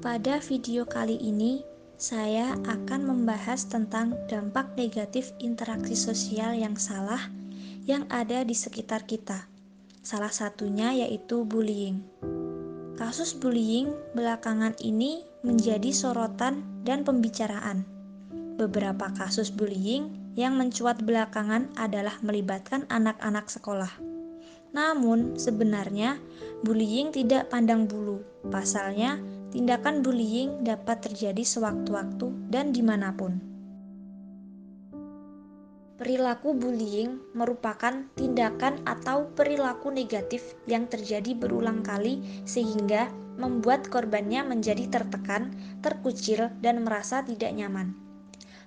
Pada video kali ini, saya akan membahas tentang dampak negatif interaksi sosial yang salah yang ada di sekitar kita. Salah satunya yaitu bullying. Kasus bullying belakangan ini menjadi sorotan dan pembicaraan. Beberapa kasus bullying yang mencuat belakangan adalah melibatkan anak-anak sekolah. Namun, sebenarnya bullying tidak pandang bulu. Pasalnya, tindakan bullying dapat terjadi sewaktu-waktu dan dimanapun. Perilaku bullying merupakan tindakan atau perilaku negatif yang terjadi berulang kali sehingga membuat korbannya menjadi tertekan, terkucil, dan merasa tidak nyaman.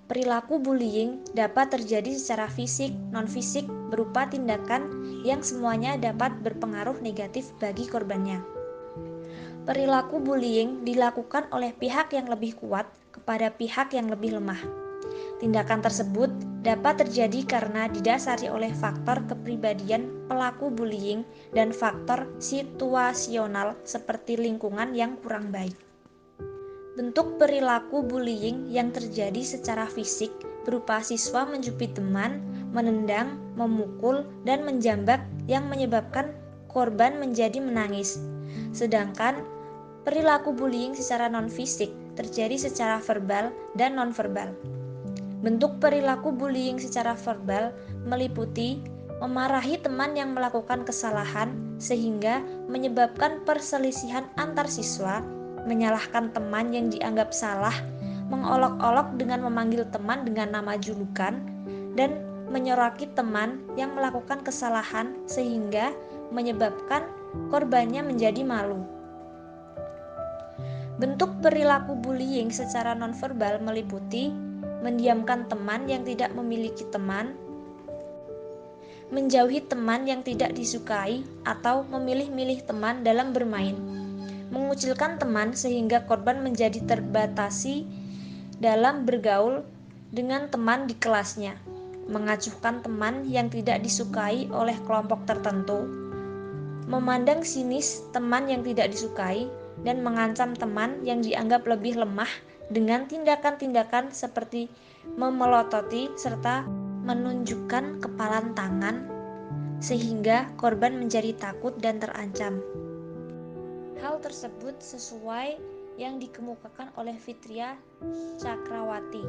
Perilaku bullying dapat terjadi secara fisik, non-fisik, berupa tindakan yang semuanya dapat berpengaruh negatif bagi korbannya. Perilaku bullying dilakukan oleh pihak yang lebih kuat kepada pihak yang lebih lemah. Tindakan tersebut dapat terjadi karena didasari oleh faktor kepribadian pelaku bullying dan faktor situasional seperti lingkungan yang kurang baik. Bentuk perilaku bullying yang terjadi secara fisik berupa siswa menjepit teman, menendang, memukul, dan menjambak yang menyebabkan korban menjadi menangis. Sedangkan perilaku bullying secara non-fisik terjadi secara verbal dan non-verbal. Bentuk perilaku bullying secara verbal meliputi memarahi teman yang melakukan kesalahan sehingga menyebabkan perselisihan antar siswa, menyalahkan teman yang dianggap salah, mengolok-olok dengan memanggil teman dengan nama julukan, dan menyoraki teman yang melakukan kesalahan sehingga menyebabkan korbannya menjadi malu. Bentuk perilaku bullying secara nonverbal meliputi mendiamkan teman yang tidak memiliki teman, menjauhi teman yang tidak disukai, atau memilih-milih teman dalam bermain. Mengucilkan teman sehingga korban menjadi terbatasi dalam bergaul dengan teman di kelasnya. Mengacuhkan teman yang tidak disukai oleh kelompok tertentu. Memandang sinis teman yang tidak disukai dan mengancam teman yang dianggap lebih lemah dengan tindakan-tindakan seperti memelototi serta menunjukkan kepalan tangan sehingga korban menjadi takut dan terancam. Hal tersebut sesuai yang dikemukakan oleh Fitria Cakrawati.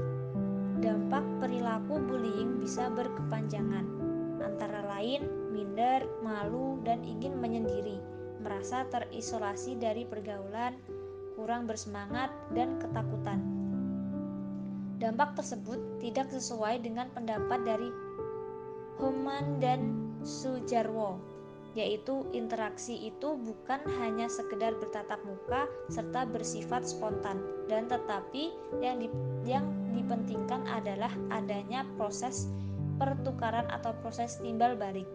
Dampak perilaku bullying bisa berkepanjangan, antara lain minder, malu, dan ingin menyendiri, merasa terisolasi dari pergaulan, kurang bersemangat, dan ketakutan. Dampak tersebut tidak sesuai dengan pendapat dari Homan dan Sujarwo, yaitu interaksi itu bukan hanya sekedar bertatap muka serta bersifat spontan, dan tetapi yang dipentingkan adalah adanya proses pertukaran atau proses timbal balik.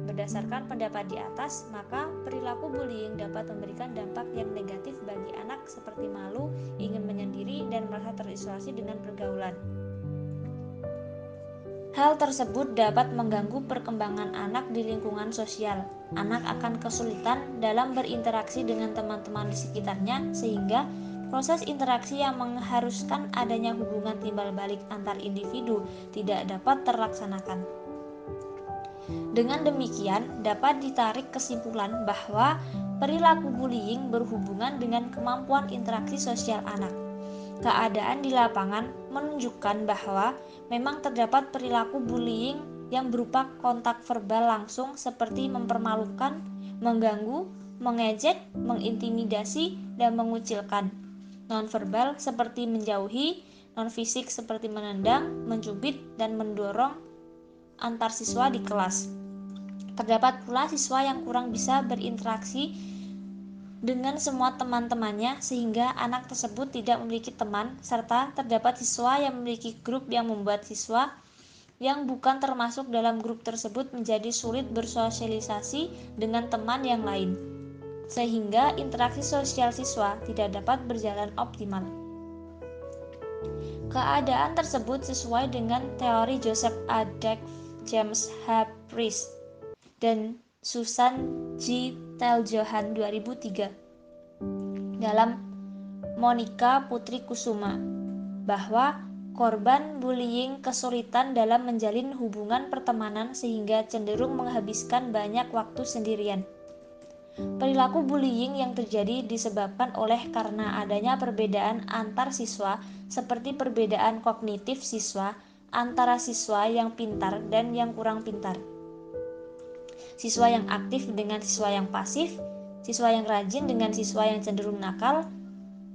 Berdasarkan pendapat di atas, maka perilaku bullying dapat memberikan dampak yang negatif bagi anak seperti malu, ingin menyendiri, dan merasa terisolasi dengan pergaulan. Hal tersebut dapat mengganggu perkembangan anak di lingkungan sosial. Anak akan kesulitan dalam berinteraksi dengan teman-teman di sekitarnya sehingga proses interaksi yang mengharuskan adanya hubungan timbal balik antar individu tidak dapat terlaksanakan. Dengan demikian, dapat ditarik kesimpulan bahwa perilaku bullying berhubungan dengan kemampuan interaksi sosial anak. Keadaan di lapangan menunjukkan bahwa memang terdapat perilaku bullying yang berupa kontak verbal langsung seperti mempermalukan, mengganggu, mengejek, mengintimidasi, dan mengucilkan. Nonverbal seperti menjauhi, non-fisik seperti menendang, mencubit, dan mendorong antar siswa di kelas. Terdapat pula siswa yang kurang bisa berinteraksi dengan semua teman-temannya sehingga anak tersebut tidak memiliki teman, serta terdapat siswa yang memiliki grup yang membuat siswa yang bukan termasuk dalam grup tersebut menjadi sulit bersosialisasi dengan teman yang lain, sehingga interaksi sosial siswa tidak dapat berjalan optimal. Keadaan tersebut sesuai dengan teori Joseph Adek, James H. Priest, dan Susan G. Teljohan 2003. Dalam Monica Putri Kusuma, bahwa korban bullying kesulitan dalam menjalin hubungan pertemanan sehingga cenderung menghabiskan banyak waktu sendirian. Perilaku bullying yang terjadi disebabkan oleh karena adanya perbedaan antar siswa seperti perbedaan kognitif siswa antara siswa yang pintar dan yang kurang pintar, siswa yang aktif dengan siswa yang pasif, siswa yang rajin dengan siswa yang cenderung nakal,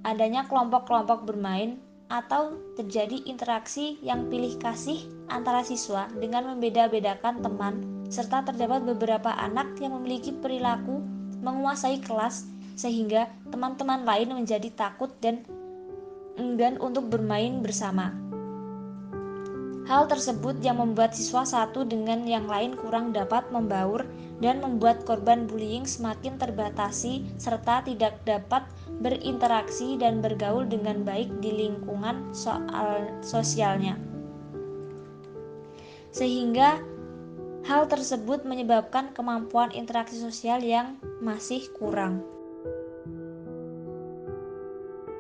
adanya kelompok-kelompok bermain, atau terjadi interaksi yang pilih kasih antara siswa dengan membeda-bedakan teman, serta terdapat beberapa anak yang memiliki perilaku menguasai kelas sehingga teman-teman lain menjadi takut dan enggan untuk bermain bersama. Hal tersebut yang membuat siswa satu dengan yang lain kurang dapat membaur dan membuat korban bullying semakin terbatasi serta tidak dapat berinteraksi dan bergaul dengan baik di lingkungan sosialnya. Sehingga hal tersebut menyebabkan kemampuan interaksi sosial yang masih kurang.